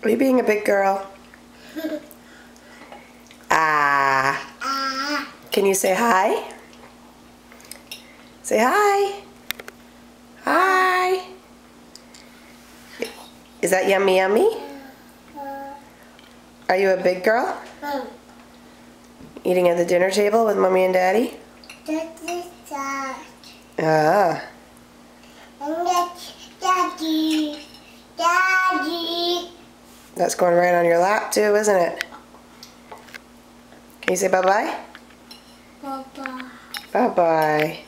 Are you being a big girl? Ah. Can you say hi? Say hi. Hi. Is that yummy yummy? Are you a big girl? Eating at the dinner table with Mommy and Daddy? Ah. And that's Daddy. Daddy. That's going right on your lap too, isn't it? Can you say bye-bye? Bye-bye. Bye-bye.